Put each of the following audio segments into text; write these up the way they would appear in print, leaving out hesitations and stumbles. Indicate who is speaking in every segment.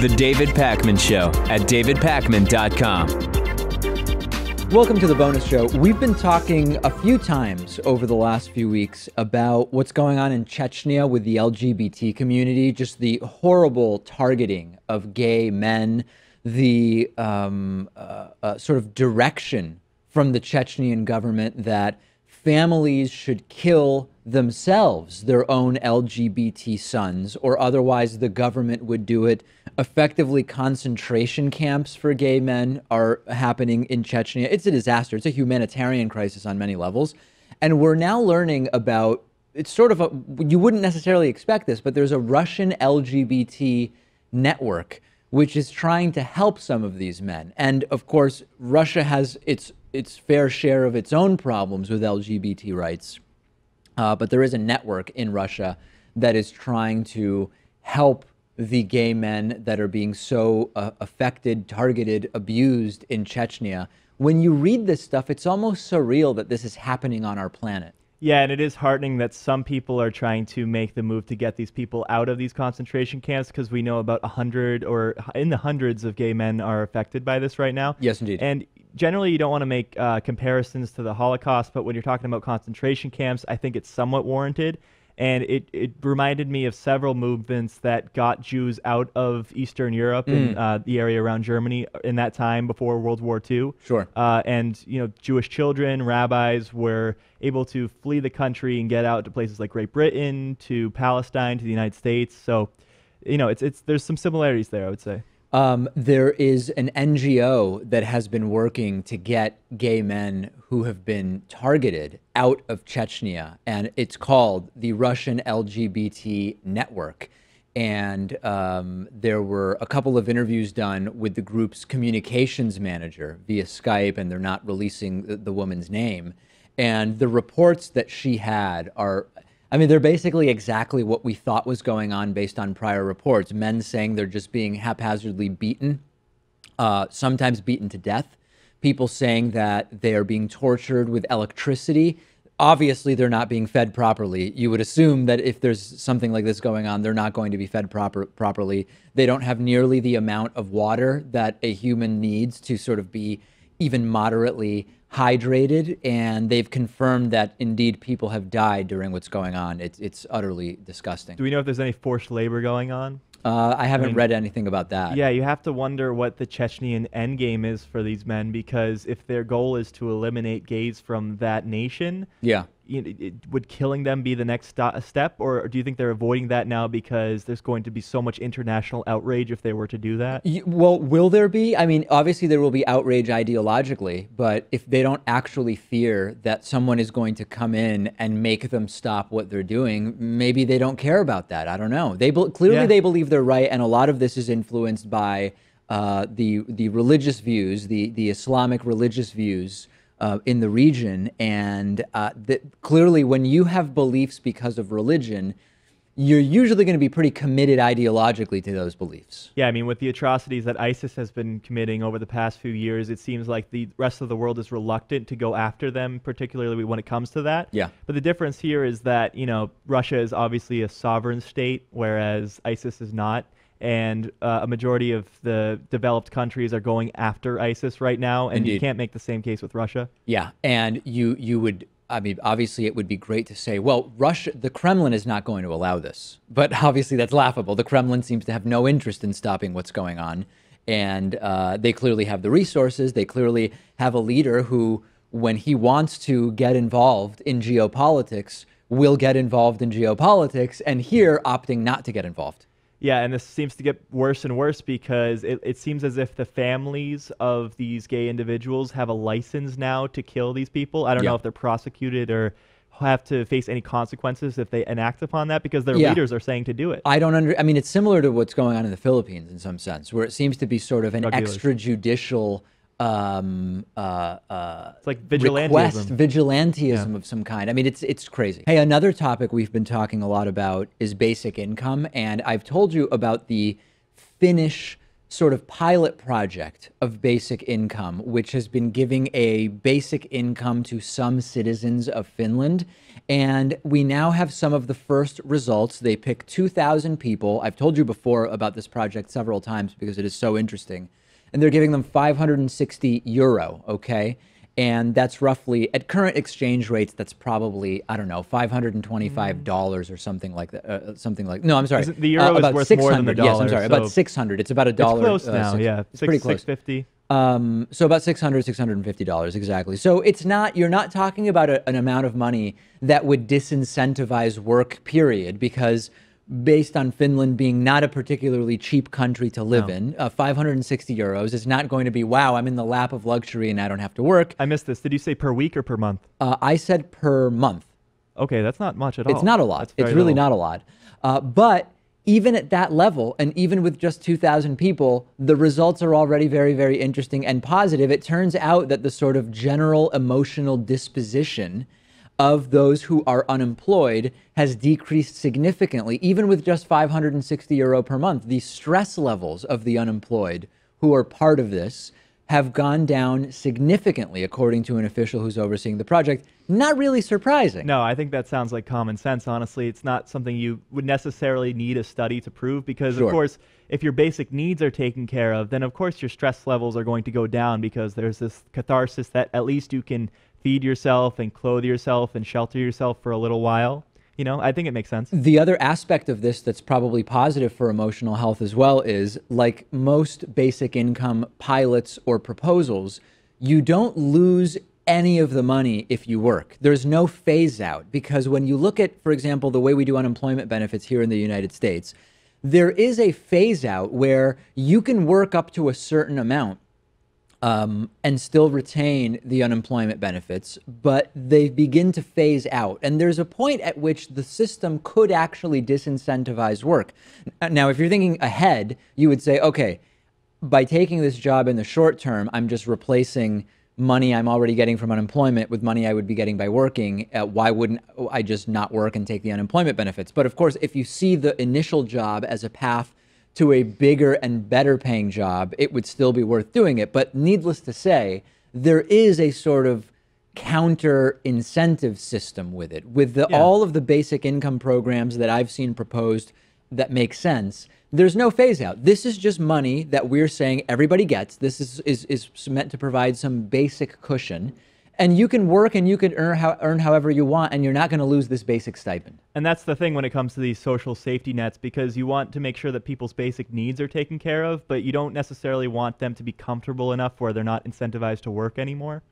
Speaker 1: The David Pakman Show at davidpakman.com.
Speaker 2: Welcome to the bonus show. We've been talking a few times over the last few weeks about what's going on in Chechnya with the LGBT community, just the horrible targeting of gay men, the sort of direction from the Chechnyan government that families should kill themselves, their own LGBT sons, or otherwise the government would do it. Effectively, concentration camps for gay men are happening in Chechnya. It's a disaster. It's a humanitarian crisis on many levels. And we're now learning about, it's sort of you wouldn't necessarily expect this, but there's a Russian LGBT network which is trying to help some of these men. And of course, Russia has its fair share of its own problems with LGBT rights. But there is a network in Russia that is trying to help the gay men that are being so affected, targeted, abused in Chechnya. When you read this stuff, it's almost surreal that this is happening on our planet.
Speaker 3: Yeah, and it is heartening that some people are trying to make the move to get these people out of these concentration camps, because we know about 100 or in the hundreds of gay men are affected by this right now.
Speaker 2: Yes, indeed.
Speaker 3: And generally, you don't want to make comparisons to the Holocaust, but when you're talking about concentration camps, I think it's somewhat warranted. And it reminded me of several movements that got Jews out of Eastern Europe and the area around Germany in that time before World War II.
Speaker 2: Sure.
Speaker 3: And, you know, Jewish children, rabbis were able to flee the country and get out to places like Great Britain, to Palestine, to the United States. So, you know, there's some similarities there, I would say.
Speaker 2: There is an NGO that has been working to get gay men who have been targeted out of Chechnya, and it's called the Russian LGBT Network. And there were a couple of interviews done with the group's communications manager via Skype, and they're not releasing the woman's name. And the reports that she had are, I mean, they're basically exactly what we thought was going on based on prior reports. Men saying they're just being haphazardly beaten, sometimes beaten to death. People saying that they are being tortured with electricity. Obviously, they're not being fed properly. You would assume that if there's something like this going on, they're not going to be fed properly. They don't have nearly the amount of water that a human needs to sort of be even moderately hydrated, and they've confirmed that indeed people have died during what's going on. It's utterly disgusting.
Speaker 3: Do we know if there's any forced labor going on?
Speaker 2: I haven't read anything about that.
Speaker 3: Yeah, you have to wonder what the Chechnyan endgame is for these men, because if their goal is to eliminate gays from that nation,
Speaker 2: yeah,
Speaker 3: would killing them be the next step, or do you think they're avoiding that now because there's going to be so much international outrage if they were to do that?
Speaker 2: Well, will there be? I mean, obviously there will be outrage ideologically, but if they don't actually fear that someone is going to come in and make them stop what they're doing, maybe they don't care about that. I don't know. They clearly they believe they're right, and a lot of this is influenced by the religious views, the Islamic religious views in the region. And clearly when you have beliefs because of religion, you're usually going to be pretty committed ideologically to those beliefs.
Speaker 3: Yeah, I mean, with the atrocities that ISIS has been committing over the past few years, it seems like the rest of the world is reluctant to go after them, particularly when it comes to that.
Speaker 2: Yeah.
Speaker 3: But the difference here is that, you know, Russia is obviously a sovereign state, whereas ISIS is not. And a majority of the developed countries are going after ISIS right now, and
Speaker 2: Indeed.
Speaker 3: You can't make the same case with Russia.
Speaker 2: Yeah, and you would, I mean, obviously it would be great to say, well, Russia, the Kremlin is not going to allow this, but obviously that's laughable. The Kremlin seems to have no interest in stopping what's going on, and they clearly have the resources. They clearly have a leader who, when he wants to get involved in geopolitics, will get involved in geopolitics, and here opting not to get involved.
Speaker 3: Yeah, and this seems to get worse and worse because it seems as if the families of these gay individuals have a license now to kill these people. I don't know if they're prosecuted or have to face any consequences if they enact upon that, because their leaders are saying to do it.
Speaker 2: I mean, it's similar to what's going on in the Philippines in some sense, where it seems to be sort of an extrajudicial
Speaker 3: it's like
Speaker 2: vigilantism of some kind. I mean, it's crazy. Hey, another topic we've been talking a lot about is basic income, and I've told you about the Finnish sort of pilot project of basic income, which has been giving a basic income to some citizens of Finland. And we now have some of the first results. They pick 2,000 people. I've told you before about this project several times because it is so interesting. And they're giving them 560 euro, okay? And that's roughly, at current exchange rates, that's probably, I don't know, $525 or something like that. No, I'm sorry.
Speaker 3: The euro is worth more than the dollar.
Speaker 2: Yes, I'm sorry.
Speaker 3: So
Speaker 2: about 600. It's about a dollar.
Speaker 3: It's close now, yeah.
Speaker 2: It's pretty close.
Speaker 3: $650.
Speaker 2: So about $650, exactly. So it's not, you're not talking about an amount of money that would disincentivize work, period, because based on Finland being not a particularly cheap country to live in, 560 euros is not going to be, wow, I'm in the lap of luxury and I don't have to work.
Speaker 3: I missed this. Did you say per week or per month?
Speaker 2: I said per month.
Speaker 3: Okay, that's not much at all.
Speaker 2: It's not a lot. It's really not a lot. But even at that level, and even with just 2,000 people, the results are already very, very interesting and positive. It turns out that the sort of general emotional disposition of those who are unemployed has decreased significantly, even with just 560 euro per month. The stress levels of the unemployed who are part of this have gone down significantly, according to an official who's overseeing the project. Not really surprising.
Speaker 3: No, I think that sounds like common sense, honestly. It's not something you would necessarily need a study to prove because, of course, if your basic needs are taken care of, then, of course, your stress levels are going to go down because there's this catharsis that at least you can feed yourself and clothe yourself and shelter yourself for a little while. You know, I think it makes sense.
Speaker 2: The other aspect of this that's probably positive for emotional health as well is, like most basic income pilots or proposals, you don't lose any of the money if you work. There's no phase out because when you look at, for example, the way we do unemployment benefits here in the United States, there is a phase out where you can work up to a certain amount and still retain the unemployment benefits, but they begin to phase out. And there's a point at which the system could actually disincentivize work. Now, if you're thinking ahead, you would say, okay, by taking this job in the short term, I'm just replacing money I'm already getting from unemployment with money I would be getting by working. Why wouldn't I just not work and take the unemployment benefits? But of course, if you see the initial job as a path to a bigger and better paying job, it would still be worth doing it. But needless to say, there is a sort of counter incentive system with it. With all of the basic income programs that I've seen proposed that make sense, there's no phase out. This is just money that we're saying everybody gets. This is meant to provide some basic cushion. And you can work and you can earn however you want, and you're not going to lose this basic stipend.
Speaker 3: And that's the thing when it comes to these social safety nets, because you want to make sure that people's basic needs are taken care of, but you don't necessarily want them to be comfortable enough where they're not incentivized to work anymore.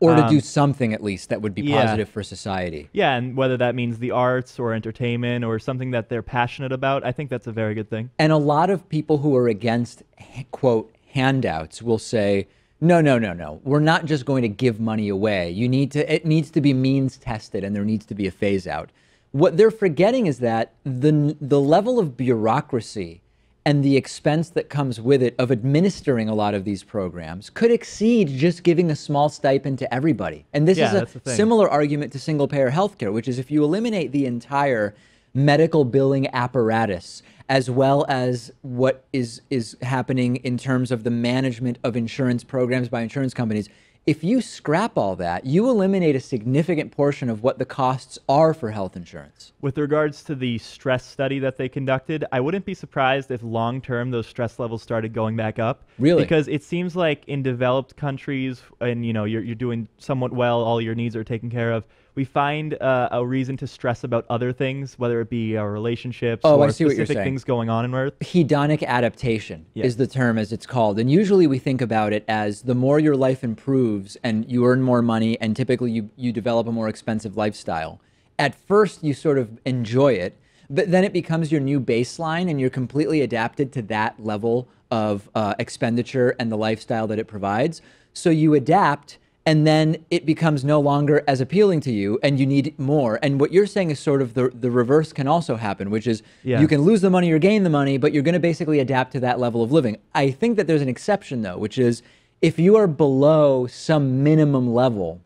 Speaker 2: Or to do something, at least, that would be positive for society.
Speaker 3: Yeah, and whether that means the arts or entertainment or something that they're passionate about, I think that's a very good thing.
Speaker 2: And a lot of people who are against, quote, handouts will say, no, no, no, no. We're not just going to give money away. It needs to be means tested, and there needs to be a phase out. What they're forgetting is that the level of bureaucracy and the expense that comes with it of administering a lot of these programs could exceed just giving a small stipend to everybody. And this is a similar argument to single-payer healthcare, which is if you eliminate the entire medical billing apparatus, as well as what is happening in terms of the management of insurance programs by insurance companies, if you scrap all that, you eliminate a significant portion of what the costs are for health insurance.
Speaker 3: With regards to the stress study that they conducted, I wouldn't be surprised if long-term those stress levels started going back up.
Speaker 2: Really?
Speaker 3: Because it seems like in developed countries, and you're doing somewhat well, all your needs are taken care of, we find a reason to stress about other things, whether it be our relationships or specific things going on in Earth.
Speaker 2: Hedonic adaptation is the term, as it's called. And usually we think about it as the more your life improves and you earn more money and typically you develop a more expensive lifestyle. At first you sort of enjoy it, but then it becomes your new baseline and you're completely adapted to that level of expenditure and the lifestyle that it provides. So you adapt, and then it becomes no longer as appealing to you and you need more. And what you're saying is sort of the reverse can also happen, which is you can lose the money or gain the money, but you're going to basically adapt to that level of living. I think that there's an exception, though, which is if you are below some minimum level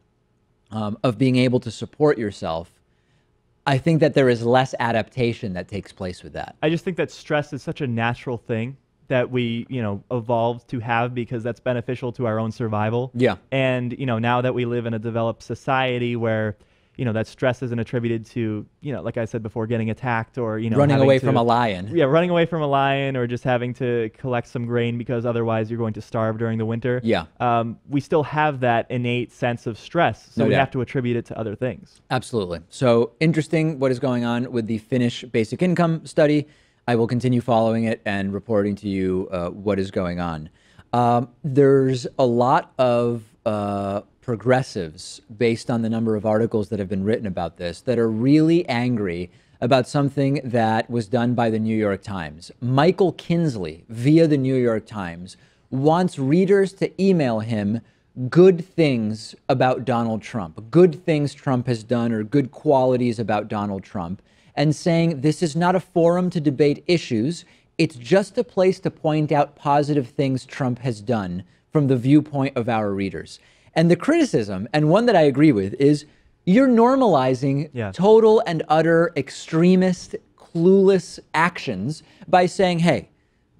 Speaker 2: of being able to support yourself, I think that there is less adaptation that takes place with that.
Speaker 3: I just think that stress is such a natural thing that we, evolved to have because that's beneficial to our own survival.
Speaker 2: Yeah.
Speaker 3: And, now that we live in a developed society where, that stress isn't attributed to, like I said before, getting attacked or,
Speaker 2: running away from a lion.
Speaker 3: Yeah, running away from a lion or just having to collect some grain because otherwise you're going to starve during the winter.
Speaker 2: Yeah.
Speaker 3: We still have that innate sense of stress, so
Speaker 2: No
Speaker 3: we
Speaker 2: doubt.
Speaker 3: have to attribute it to other things.
Speaker 2: Absolutely. So interesting what is going on with the Finnish basic income study. I will continue following it and reporting to you what is going on. There's a lot of progressives, based on the number of articles that have been written about this, that are really angry about something that was done by the New York Times. Michael Kinsley, via the New York Times, wants readers to email him good things about Donald Trump, good things Trump has done or good qualities about Donald Trump, and saying this is not a forum to debate issues. It's just a place to point out positive things Trump has done from the viewpoint of our readers. And the criticism, and one that I agree with, is you're normalizing total and utter extremist, clueless actions by saying, hey,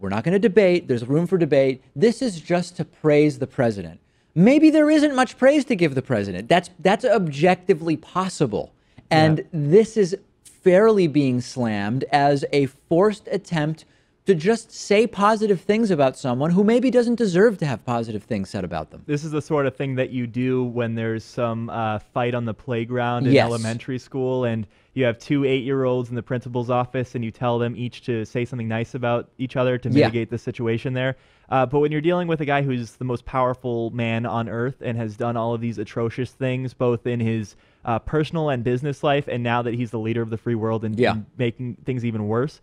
Speaker 2: we're not going to debate. There's room for debate. This is just to praise the president. Maybe there isn't much praise to give the president. That's objectively possible. And this is fairly being slammed as a forced attempt to just say positive things about someone who maybe doesn't deserve to have positive things said about them.
Speaker 3: This is the sort of thing that you do when there's some fight on the playground in elementary school and you have two 8-year-olds in the principal's office and you tell them each to say something nice about each other to mitigate the situation there. But when you're dealing with a guy who's the most powerful man on earth and has done all of these atrocious things, both in his personal and business life, and now that he's the leader of the free world and making things even worse,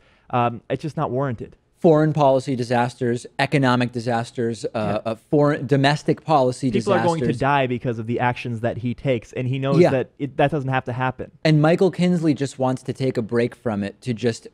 Speaker 3: it's just not warranted.
Speaker 2: Foreign policy disasters, economic disasters, foreign domestic policy disasters.
Speaker 3: People are going to die because of the actions that he takes, and he knows that that doesn't have to happen.
Speaker 2: And Michael Kinsley just wants to take a break from it to just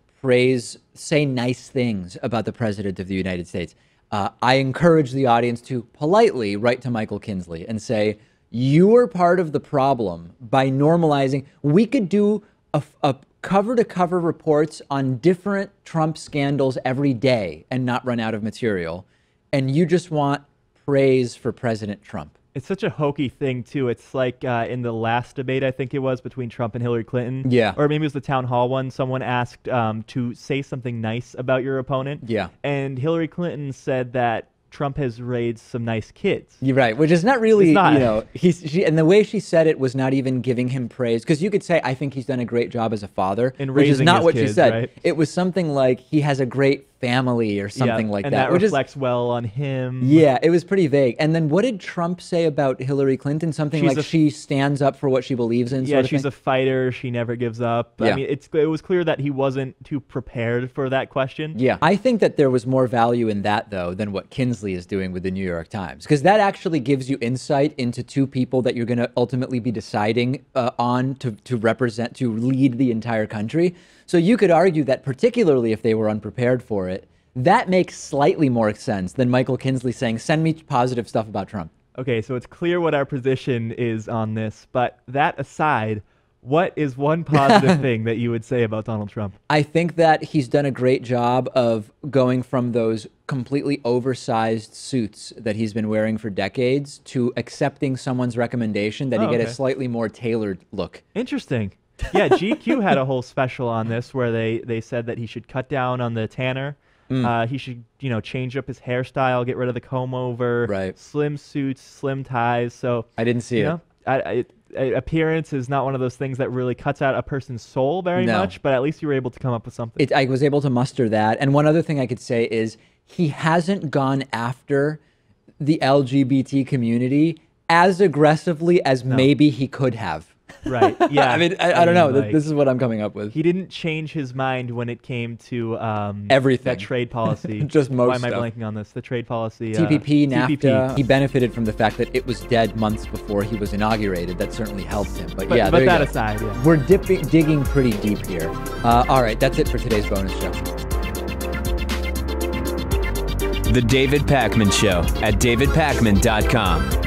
Speaker 2: say nice things about the President of the United States. I encourage the audience to politely write to Michael Kinsley and say, you are part of the problem by normalizing. We could do a cover-to-cover reports on different Trump scandals every day and not run out of material. And you just want praise for President Trump.
Speaker 3: It's such a hokey thing, too. It's like in the last debate, I think it was, between Trump and Hillary Clinton.
Speaker 2: Yeah.
Speaker 3: Or maybe it was the town hall one. Someone asked to say something nice about your opponent.
Speaker 2: Yeah.
Speaker 3: And Hillary Clinton said that Trump has raised some nice kids.
Speaker 2: You're right, which is not really,
Speaker 3: It's not.
Speaker 2: And the way she said it was not even giving him praise, because you could say, I think he's done a great job as a father,
Speaker 3: In
Speaker 2: which is
Speaker 3: raising
Speaker 2: not
Speaker 3: his
Speaker 2: what
Speaker 3: kids,
Speaker 2: she said.
Speaker 3: right?
Speaker 2: It was something like he has a great family or something like
Speaker 3: and
Speaker 2: that.
Speaker 3: that
Speaker 2: which
Speaker 3: reflects well on him.
Speaker 2: Yeah, it was pretty vague. And then what did Trump say about Hillary Clinton? Something like she stands up for what she believes in.
Speaker 3: Yeah, she's a fighter. She never gives up.
Speaker 2: Yeah.
Speaker 3: I mean, it was clear that he wasn't too prepared for that question.
Speaker 2: Yeah, I think that there was more value in that, though, than what Kinsley is doing with the New York Times, because that actually gives you insight into two people that you're going to ultimately be deciding on to represent, to lead the entire country. So you could argue that particularly if they were unprepared for it, that makes slightly more sense than Michael Kinsley saying, send me positive stuff about Trump.
Speaker 3: Okay, so it's clear what our position is on this, but that aside, what is one positive thing that you would say about Donald Trump?
Speaker 2: I think that he's done a great job of going from those completely oversized suits that he's been wearing for decades to accepting someone's recommendation that he get a slightly more tailored look.
Speaker 3: Interesting. Yeah, GQ had a whole special on this where they said that he should cut down on the tanner. He should, change up his hairstyle, get rid of the comb over, slim suits, slim ties. So
Speaker 2: I didn't see it.
Speaker 3: Appearance is not one of those things that really cuts out a person's soul very much, but at least you were able to come up with something.
Speaker 2: I was able to muster that. And one other thing I could say is he hasn't gone after the LGBT community as aggressively as maybe he could have.
Speaker 3: Right. Yeah.
Speaker 2: I mean, I don't know. Like, this is what I'm coming up with.
Speaker 3: He didn't change his mind when it came to
Speaker 2: everything.
Speaker 3: That trade policy.
Speaker 2: Just most
Speaker 3: Why am
Speaker 2: stuff.
Speaker 3: I blanking on this? The trade policy.
Speaker 2: TPP, NAFTA.
Speaker 3: TPP.
Speaker 2: He benefited from the fact that it was dead months before he was inaugurated. That certainly helped him. But yeah,
Speaker 3: but that aside, yeah.
Speaker 2: We're digging pretty deep here. All right, that's it for today's bonus show.
Speaker 1: The David Pakman Show at davidpakman.com.